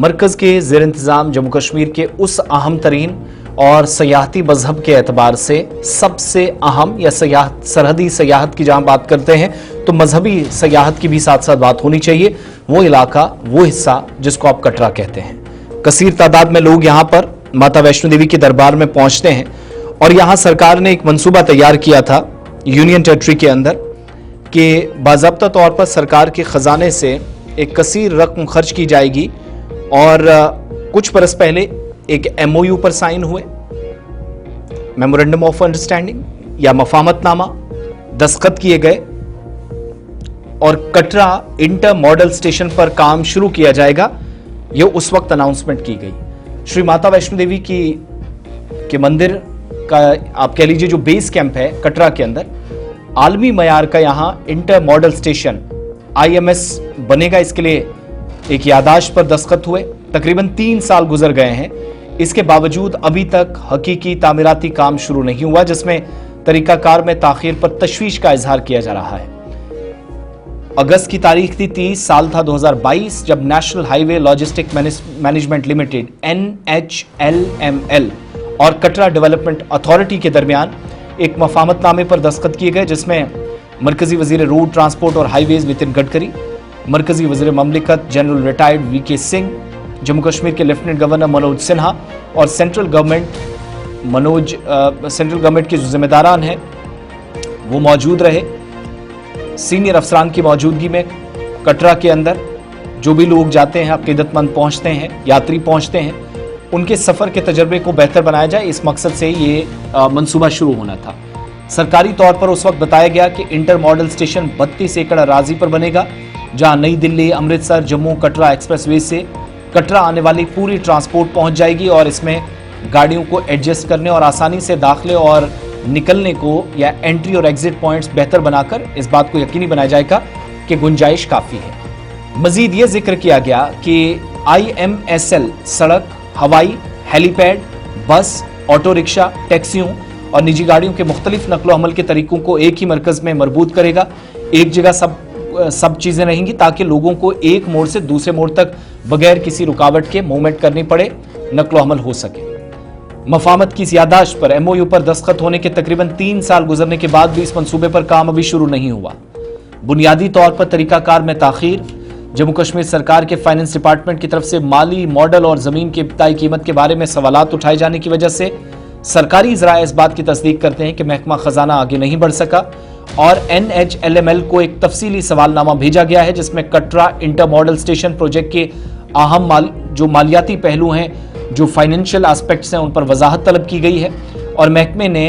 मरकज़ के ज़ेर इंतज़ाम जम्मू कश्मीर के उस अहम तरीन और सयाहती मजहब के एतबार से सबसे अहम या सरहदी सयाहत की जहां बात करते हैं तो मजहबी सयाहत की भी साथ साथ बात होनी चाहिए। वो इलाका, वो हिस्सा जिसको आप कटरा कहते हैं। कसीर तादाद में लोग यहां पर माता वैष्णो देवी के दरबार में पहुंचते हैं और यहां सरकार ने एक मंसूबा तैयार किया था यूनियन टेरिटरी के अंदर कि बाज़ाब्ता तौर पर सरकार के खजाने से एक कसीर रकम खर्च की जाएगी और कुछ बरस पहले एक MOU पर साइन हुए, मेमोरेंडम ऑफ अंडरस्टैंडिंग या मफाहमतनामा दस्तखत किए गए और कटरा इंटर मॉडल स्टेशन पर काम शुरू किया जाएगा। यह उस वक्त अनाउंसमेंट की गई। श्री माता वैष्णो देवी के मंदिर का आप कह लीजिए जो बेस कैंप है कटरा के अंदर, आलमी मयार का यहां इंटर मॉडल स्टेशन IMS बनेगा। इसके लिए एक यादाश्त पर दस्तखत हुए। तकरीबन 3 साल गुजर गए हैं, इसके बावजूद अभी तक हकीकी तामीराती काम शुरू नहीं हुआ, जिसमें तरीकाकार में ताखीर पर तशवीश का इजहार किया जा रहा है। अगस्त की तारीख थी 30 साल था 2022 जब national highway logistic management limited NHLML और कटरा डेवलपमेंट अथॉरिटी के दरमियान एक मफाहमतनामे पर दस्तखत किए गए, जिसमें मरकजी वजीर रोड ट्रांसपोर्ट और हाईवेज नितिन गडकरी, मरकजी वजीर ममलिकत general retired VK Singh, Jammu Kashmir के लेफ्टिनेंट गवर्नर मनोज सिन्हा और सेंट्रल गवर्नमेंट के जो जिम्मेदारान हैं वो मौजूद रहे। सीनियर अफसरान की मौजूदगी में कटरा के अंदर जो भी लोग जाते हैं, अकीदतमंद पहुंचते हैं, यात्री पहुंचते हैं, उनके सफर के तजर्बे को बेहतर बनाया जाए, इस मकसद से ये मंसूबा शुरू होना था। सरकारी तौर पर उस वक्त बताया गया कि इंटर मॉडल स्टेशन 32 एकड़ अराजी पर बनेगा, जहां नई दिल्ली, अमृतसर, जम्मू कटरा एक्सप्रेसवे से कटरा आने वाली पूरी ट्रांसपोर्ट पहुंच जाएगी और इसमें गाड़ियों को एडजस्ट करने और आसानी से दाखिले और निकलने को या एंट्री और एग्जिट पॉइंट्स बेहतर बनाकर इस बात को यकीनी बनाया जाएगा कि गुंजाइश काफी है। मजीद ये जिक्र किया गया कि IMSL सड़क, हवाई, हेलीपैड, बस, ऑटो रिक्शा, टैक्सियों और निजी गाड़ियों के मुख्तलिफ नकलो अमल के तरीकों को एक ही मरकज में मरबूत करेगा। एक जगह सब चीजें रहेंगी ताकि लोगों को एक मोड़ से दूसरे मोड़ तक बगैर किसी रुकावट के मूवमेंट करनी पड़े, नकलो अमल हो सके। मफाहमत की यादाश्त पर MOU पर दस्तखत होने के तकरीबन 3 साल गुजरने के बाद भी इस मंसूबे पर काम अभी शुरू नहीं हुआ। बुनियादी तौर पर तरीकाकार में ताखीर, जम्मू कश्मीर सरकार के फाइनेंस डिपार्टमेंट की तरफ से माली मॉडल और जमीन की इब्तदाई कीमत के बारे में सवालात उठाए जाने की वजह से सरकारी ज़राए इस बात की तस्दीक करते हैं कि महकमा खजाना आगे नहीं बढ़ सका और NHLML को एक तफसीली सवालनामा भेजा गया है, जिसमें Katra inter model station project के अहम जो मालियाती पहलू हैं, जो फाइनेंशियल एस्पेक्ट्स हैं, उन पर वजाहत तलब की गई है और महकमे ने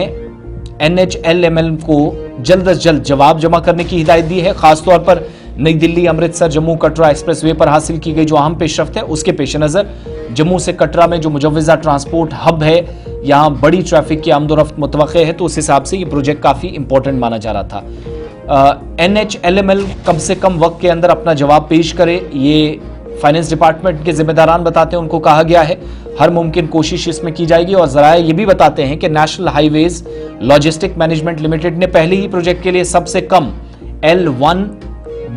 NHLML को जल्द अज जल्द जवाब जमा करने की हिदायत दी है। खासतौर पर नई दिल्ली, अमृतसर, जम्मू कटरा एक्सप्रेसवे पर हासिल की गई जो अहम पेशरफ्त है, उसके पेश नज़र जम्मू से कटरा में जो मुजव्वज़ा ट्रांसपोर्ट हब है, यहाँ बड़ी ट्रैफिक की आमदोरफ्त मुतवक्के है, तो उस हिसाब से ये प्रोजेक्ट काफ़ी इंपॉर्टेंट माना जा रहा था। NHLML कम से कम वक्त के अंदर अपना जवाब पेश करे, ये फाइनेंस डिपार्टमेंट के जिम्मेदारान बताते हैं, उनको कहा गया है हर मुमकिन कोशिश इसमें की जाएगी। और ज़राए ये भी बताते हैं कि national highways logistic management limited ने पहले ही प्रोजेक्ट के लिए सबसे कम L1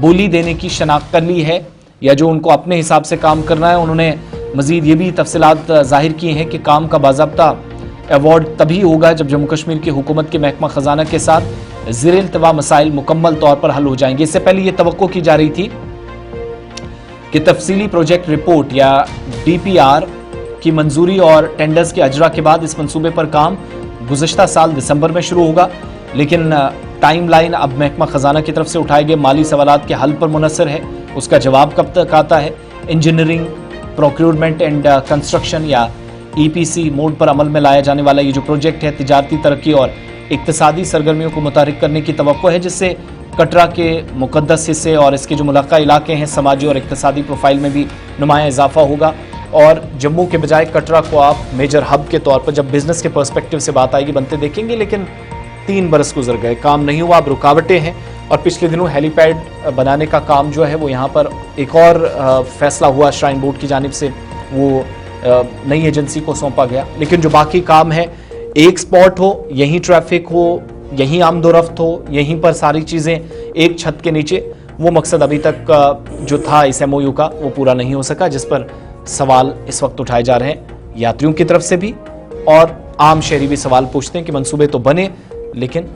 बोली देने की शनाख्त कर ली है, या जो उनको अपने हिसाब से काम करना है। उन्होंने मजीद ये भी तफसीलात जाहिर की हैं कि काम का बाज़ाब्ता अवार्ड तभी होगा जब जम्मू कश्मीर की हुकूमत के महकमा खजाना के साथ ज़ेर इल्तवा मसाइल मुकम्मल तौर पर हल हो जाएंगे। इससे पहले ये तवक्को की जा रही थी कि तफसीली प्रोजेक्ट रिपोर्ट या DPR की मंजूरी और टेंडर्स के अजरा के बाद इस मंसूबे पर काम गुज़श्ता साल दिसंबर में शुरू होगा, लेकिन टाइमलाइन अब महकमा खजाना की तरफ से उठाए गए माली सवालात के हल पर मुनसर है। उसका जवाब कब तक आता है? इंजीनियरिंग, प्रोक्योरमेंट एंड कंस्ट्रक्शन या EPC मोड पर अमल में लाया जाने वाला ये जो प्रोजेक्ट है, तिजारती तरक्की और इक्तिसादी सरगर्मियों को मुतारिक करने की तवक्को है, जिससे कटरा के मुकद्दस हिस्से और इसके जो मुलाका इलाके हैं, समाजी और इक्तिसादी प्रोफाइल में भी नुमाया इजाफा होगा और जम्मू के बजाय कटरा को आप मेजर हब के तौर पर जब बिजनेस के पर्सपेक्टिव से बात आएगी बनते देखेंगे। लेकिन 3 बरस गुजर गए, काम नहीं हुआ, अब रुकावटें हैं। और पिछले दिनों हेलीपैड बनाने का काम जो है वो यहाँ पर एक और फैसला हुआ श्राइन बोर्ड की जानिब से, वो नई एजेंसी को सौंपा गया। लेकिन जो बाकी काम है, एक स्पॉट हो, यहीं ट्रैफिक हो, यहीं आमदोरफ्त हो, यहीं पर सारी चीज़ें एक छत के नीचे, वो मकसद अभी तक जो था इस MOU का वो पूरा नहीं हो सका, जिस पर सवाल इस वक्त उठाए जा रहे हैं यात्रियों की तरफ से भी, और आम शहरी भी सवाल पूछते हैं कि मंसूबे तो बने लेकिन